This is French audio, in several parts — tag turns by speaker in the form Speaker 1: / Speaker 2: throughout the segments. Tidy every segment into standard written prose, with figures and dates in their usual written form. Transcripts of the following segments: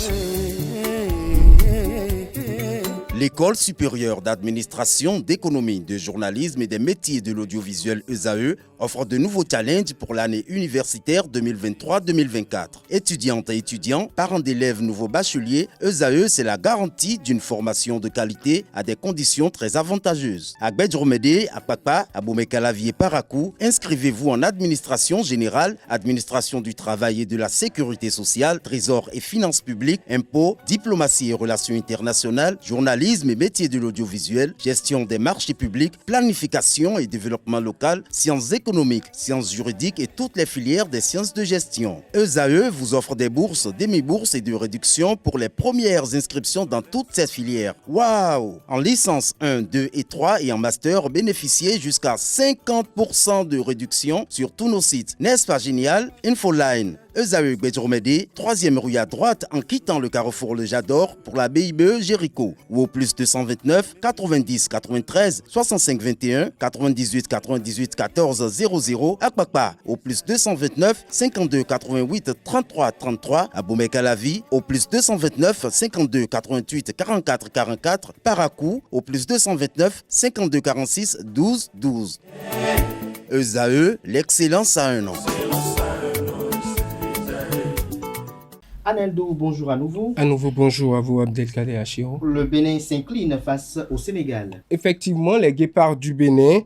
Speaker 1: plus.
Speaker 2: L'École supérieure d'administration, d'économie, de journalisme et des métiers de l'audiovisuel ESAE offre de nouveaux challenges pour l'année universitaire 2023-2024. Étudiantes et étudiants, parents d'élèves nouveaux bacheliers, ESAE, c'est la garantie d'une formation de qualité à des conditions très avantageuses. À Gbedjromede, à Papa, à Boumekalavi et Parakou, inscrivez-vous en administration générale, administration du travail et de la sécurité sociale, trésor et finances publiques, impôts, diplomatie et relations internationales, journalisme et métiers de l'audiovisuel, gestion des marchés publics, planification et développement local, sciences économiques, sciences juridiques et toutes les filières des sciences de gestion. ESAE vous offre des bourses, demi-bourses et de réductions pour les premières inscriptions dans toutes ces filières. Waouh! En licence 1, 2 et 3 et en master, bénéficiez jusqu'à 50% de réduction sur tous nos sites. N'est-ce pas génial? Infoline. ESAE Gbedjromede, 3e rue à droite en quittant le carrefour Le Jador pour la BIBE Jéricho ou au plus 229 90 93 65 21 98 98 14 00 à Kpakpa au plus 229 52 88 33 33 à Boumekalavi au plus 229 52 88 44 44 Parakou au plus 229 52 46 12 12. ESAE, l'excellence à un an.
Speaker 3: Aneldo, bonjour à nouveau.
Speaker 4: À nouveau, bonjour à vous, Abdelkader Achiro.
Speaker 3: Le Bénin s'incline face au Sénégal.
Speaker 4: Effectivement, les Guépards du Bénin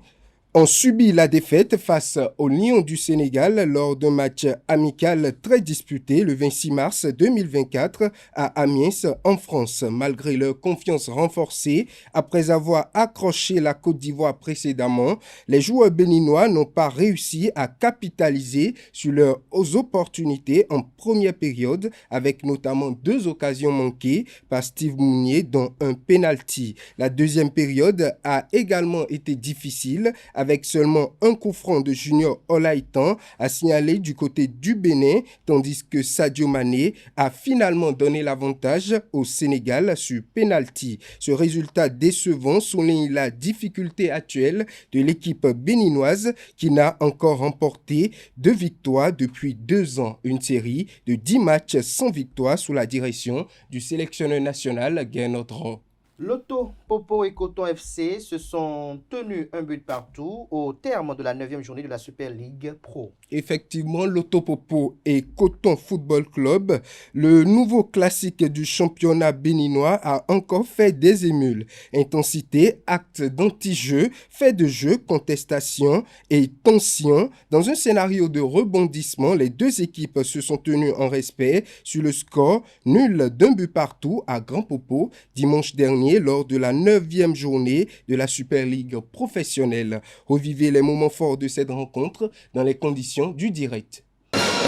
Speaker 4: ont subi la défaite face aux Lions du Sénégal lors d'un match amical très disputé le 26 mars 2024 à Amiens en France. Malgré leur confiance renforcée, après avoir accroché la Côte d'Ivoire précédemment, les joueurs béninois n'ont pas réussi à capitaliser sur leurs opportunités en première période, avec notamment 2 occasions manquées par Steve Mounier, dont un penalty. La deuxième période a également été difficile, avec seulement un coup franc de Junior Olaïtan à signaler du côté du Bénin, tandis que Sadio Mané a finalement donné l'avantage au Sénégal sur penalty. Ce résultat décevant souligne la difficulté actuelle de l'équipe béninoise qui n'a encore remporté 2 victoires depuis 2 ans. Une série de 10 matchs sans victoire sous la direction du sélectionneur national Gernot Rohr.
Speaker 3: Loto, Popo et Coton FC se sont tenus un but partout au terme de la 9e journée de la Super League Pro.
Speaker 4: Effectivement, Loto Popo et Coton Football Club, le nouveau classique du championnat béninois, a encore fait des émules. Intensité, acte d'anti-jeu, fait de jeu, contestation et tension. Dans un scénario de rebondissement, les 2 équipes se sont tenues en respect sur le score nul d'1 but partout à Grand Popo dimanche dernier lors de la 9e journée de la Super League professionnelle. Revivez les moments forts de cette rencontre dans les conditions du direct.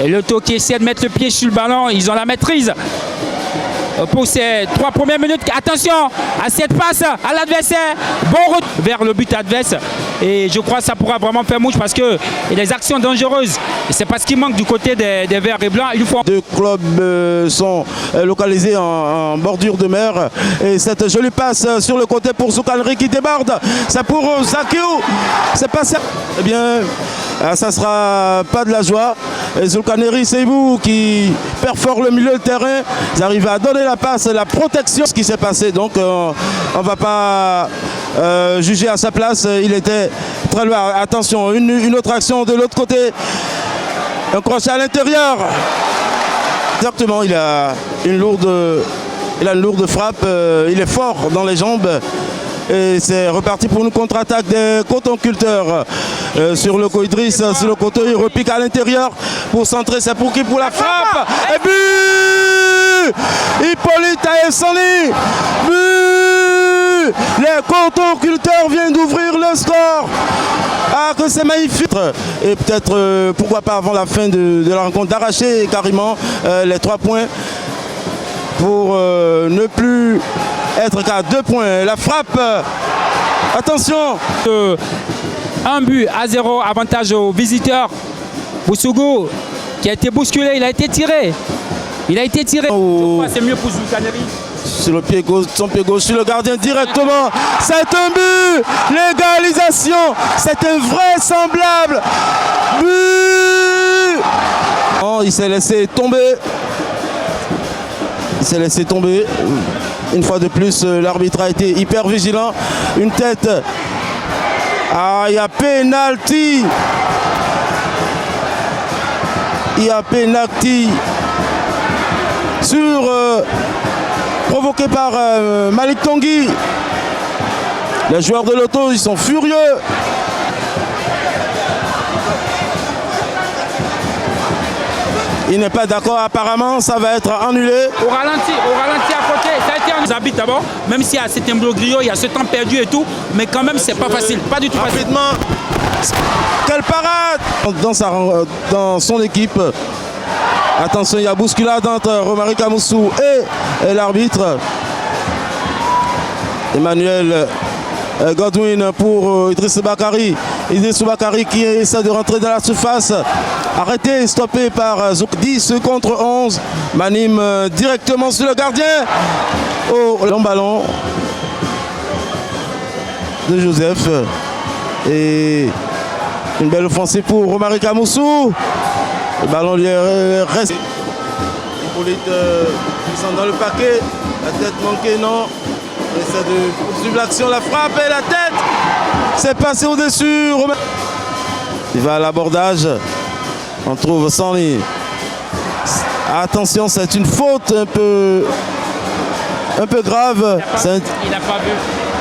Speaker 1: Et Loto qui essaie de mettre le pied sur le ballon, ils ont la maîtrise. Pour ces 3 premières minutes, attention à cette passe à l'adversaire, bon retour vers le but adverse et je crois que ça pourra vraiment faire mouche parce qu'il y a des actions dangereuses et c'est parce qu'il manque du côté des verts et blancs. Il faut...
Speaker 5: 2 clubs sont localisés en bordure de mer et cette jolie passe sur le côté pour Zoukanri qui déborde, c'est pour Zakiou, c'est pas ça. Eh bien, ça sera pas de la joie. Zulkaneri Seibou qui perfore le milieu de terrain, ils arrivent à donner la passe, la protection. Ce qui s'est passé, donc on ne va pas juger à sa place, il était très loin. Attention, une autre action de l'autre côté, un crochet à l'intérieur. Exactement, il a une lourde frappe, il est fort dans les jambes. Et c'est reparti pour une contre-attaque des cotonculteurs sur le Idriss, sur le coteau, il repique à l'intérieur pour centrer, c'est pour qui? Pour la frappe. Et but Hippolyte Aessani, but. Les cotonculteurs viennent d'ouvrir le score. Ah, que c'est magnifique. Et peut-être, pourquoi pas avant la fin de la rencontre, d'arracher carrément les 3 points pour ne plus être qu'à 2 points. La frappe, attention.
Speaker 1: 1 but à 0, avantage aux visiteurs. Boussougou qui a été bousculé, il a été tiré. Oh. C'est mieux pour Zulkaneri.
Speaker 5: Sur le pied gauche, son pied gauche sur le gardien directement. C'est un but. L'égalisation, c'est invraisemblable. But. Oh, il s'est laissé tomber. Il s'est laissé tomber. Une fois de plus, l'arbitre a été hyper vigilant. Une tête. Ah, il y a pénalty. Il y a pénalty sur provoqué par Malik Tanguy. Les joueurs de l'Auto, ils sont furieux. Il n'est pas d'accord apparemment, ça va être annulé.
Speaker 1: Au ralenti à côté, ça a été un habit d'abord, même s'il y a cet imbroglio, il y a ce temps perdu et tout, mais quand même c'est pas facile, pas du tout facile.
Speaker 5: Rapidement, quelle parade dans son équipe. Attention, il y a bousculade entre Romari Kamoussou et l'arbitre. Emmanuel Godwin pour Idriss Bakary. Idriss Bakary qui essaie de rentrer dans la surface. Arrêté, stoppé par Zouk. 10 contre 11. Manim directement sur le gardien. Oh, long ballon de Joseph. Et une belle offensive pour Romari Kamoussou. Le ballon lui reste. Hippolyte descend dans le paquet. La tête manquée, non. On essaie de poursuivre l'action, la frappe et la tête. C'est passé au-dessus. Il va à l'abordage. On trouve Sanli. Attention, c'est une faute un peu grave.
Speaker 1: Il n'a pas vu.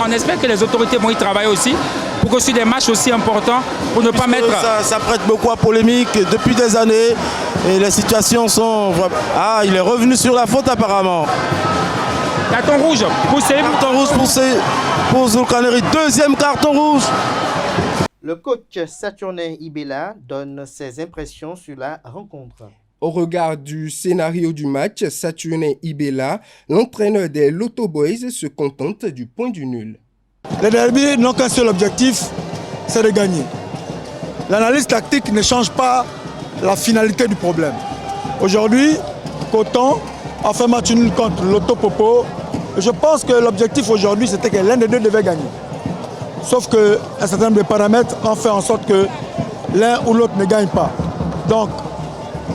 Speaker 1: On espère que les autorités vont y travailler aussi pour que sur des matchs aussi importants, pour ne pas mettre...
Speaker 5: Ça prête beaucoup à polémique depuis des années et les situations sont... Ah, il est revenu sur la faute apparemment.
Speaker 1: Carton rouge pour Selim.
Speaker 5: Carton rouge pour Zulkaneri. Deuxième carton rouge.
Speaker 3: Le coach Saturnin Ibela donne ses impressions sur la rencontre.
Speaker 4: Au regard du scénario du match, Saturnin Ibela, l'entraîneur des Loto Boys, se contente du point du nul.
Speaker 6: Les derbys n'ont qu'un seul objectif, c'est de gagner. L'analyse tactique ne change pas la finalité du problème. Aujourd'hui, Coton a fait match nul contre Loto Popo. Je pense que l'objectif aujourd'hui, c'était que l'un des deux devait gagner. Sauf qu'un certain nombre de paramètres ont fait en sorte que l'un ou l'autre ne gagne pas. Donc,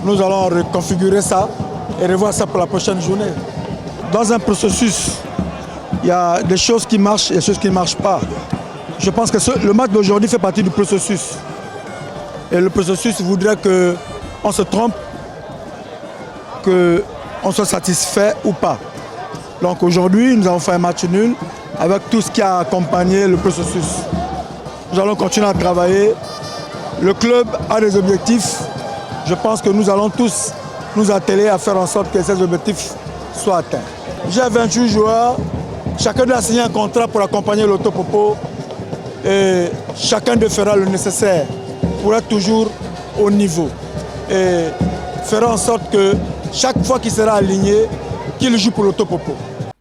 Speaker 6: nous allons reconfigurer ça et revoir ça pour la prochaine journée. Dans un processus, il y a des choses qui marchent et des choses qui ne marchent pas. Je pense que le match d'aujourd'hui fait partie du processus. Et le processus voudrait qu'on se trompe, qu'on soit satisfait ou pas. Donc aujourd'hui, nous avons fait un match nul avec tout ce qui a accompagné le processus. Nous allons continuer à travailler. Le club a des objectifs. Je pense que nous allons tous nous atteler à faire en sorte que ces objectifs soient atteints. J'ai 28 joueurs. Chacun doit signer un contrat pour accompagner l'Auto Popo. Et chacun d'eux fera le nécessaire pour être toujours au niveau. Et fera en sorte que chaque fois qu'il sera aligné, qu'il joue pour l'Auto Popo.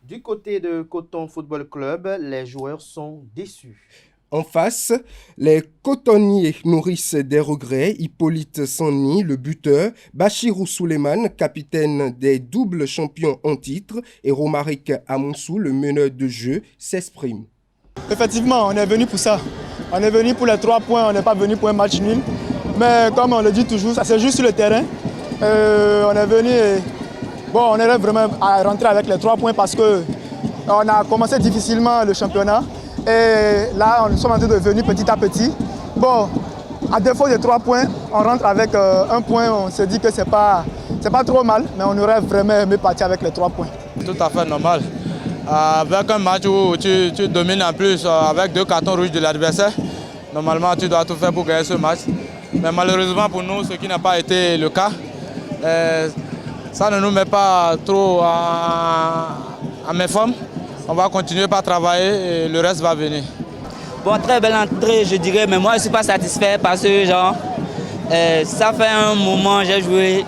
Speaker 3: Du côté de Coton Football Club, les joueurs sont déçus.
Speaker 4: En face, les cotonniers nourrissent des regrets. Hippolyte Sanni, le buteur, Bachirou Souleymane, capitaine des doubles champions en titre, et Romaric Amoussou, le meneur de jeu, s'expriment.
Speaker 6: Effectivement, on est venu pour ça. On est venu pour les 3 points, on n'est pas venu pour un match nul. Mais comme on le dit toujours, ça c'est juste sur le terrain. On est venu et bon, on est vraiment à rentrer avec les 3 points parce qu'on a commencé difficilement le championnat. Et là, nous sommes en train de venir petit à petit. Bon, à défaut des 3 points, on rentre avec 1 point. On se dit que c'est pas trop mal, mais on aurait vraiment aimé partir avec les 3 points.
Speaker 7: Tout à fait normal. Avec un match où tu domines en plus avec 2 cartons rouges de l'adversaire, normalement tu dois tout faire pour gagner ce match. Mais malheureusement pour nous, ce qui n'a pas été le cas, ça ne nous met pas trop en méforme. On va continuer par travailler et le reste va venir.
Speaker 8: Bon, très belle entrée, je dirais, mais moi je ne suis pas satisfait parce que genre, ça fait un moment j'ai joué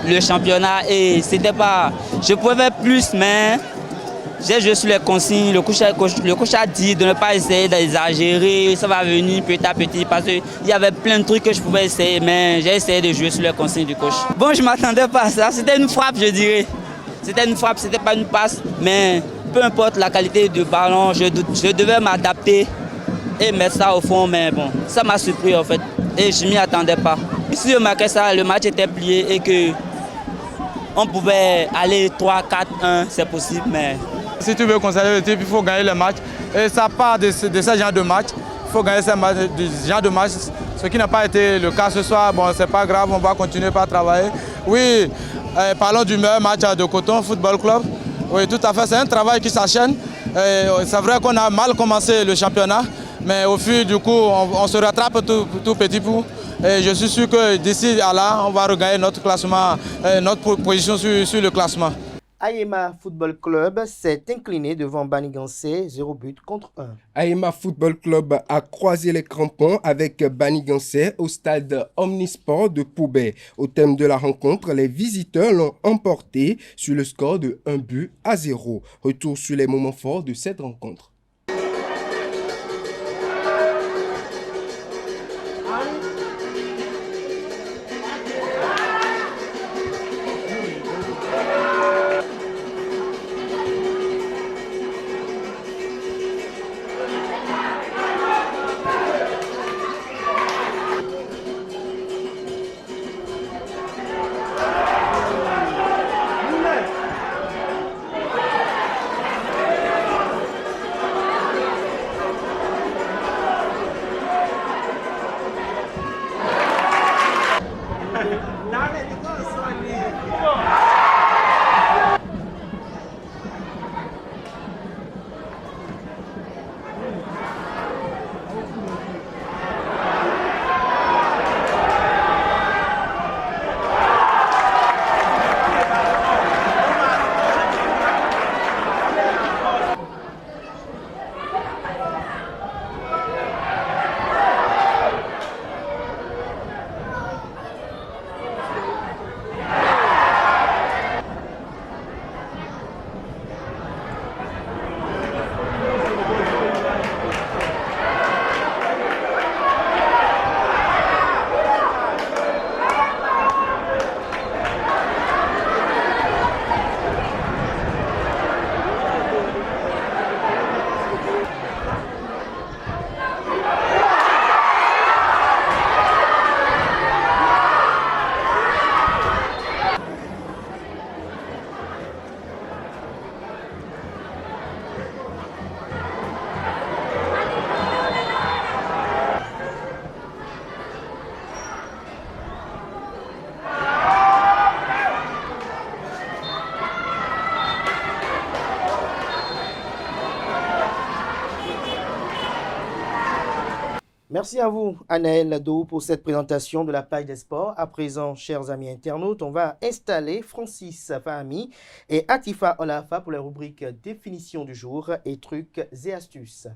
Speaker 8: le championnat et c'était pas... Je pouvais faire plus, mais j'ai joué sur les consignes. Le coach a dit de ne pas essayer d'exagérer, ça va venir petit à petit parce qu'il y avait plein de trucs que je pouvais essayer, mais j'ai essayé de jouer sur les consignes du coach. Bon, je ne m'attendais pas à ça, c'était une frappe, je dirais. C'était une frappe, c'était pas une passe, mais peu importe la qualité du ballon, je devais m'adapter et mettre ça au fond, mais bon, ça m'a surpris en fait et je ne m'y attendais pas. Si je marquais ça, le match était plié et que on pouvait aller 3-4-1, c'est possible, mais...
Speaker 7: Si tu veux conserver le titre, il faut gagner le match. Et ça part de ce genre de match. Il faut gagner ce genre de match. Ce qui n'a pas été le cas ce soir, bon, c'est pas grave, on va continuer par travailler. Oui, parlons du meilleur match de Coton Football Club. Oui, tout à fait, c'est un travail qui s'enchaîne. C'est vrai qu'on a mal commencé le championnat, mais au fil du coup, on se rattrape tout petit peu. Et je suis sûr que d'ici à là, on va regagner notre classement, notre position sur le classement.
Speaker 3: Ayema Football Club s'est incliné devant Banigansé, 0 but contre 1.
Speaker 4: Ayema Football Club a croisé les crampons avec Banigansé au stade Omnisport de Poubet. Au thème de la rencontre, les visiteurs l'ont emporté sur le score de 1-0. Retour sur les moments forts de cette rencontre.
Speaker 3: Merci à vous, Anaël Lado, pour cette présentation de la page des sports. À présent, chers amis internautes, on va installer Francis Fahami et Atifa Olafa pour la rubrique définition du jour et trucs et astuces.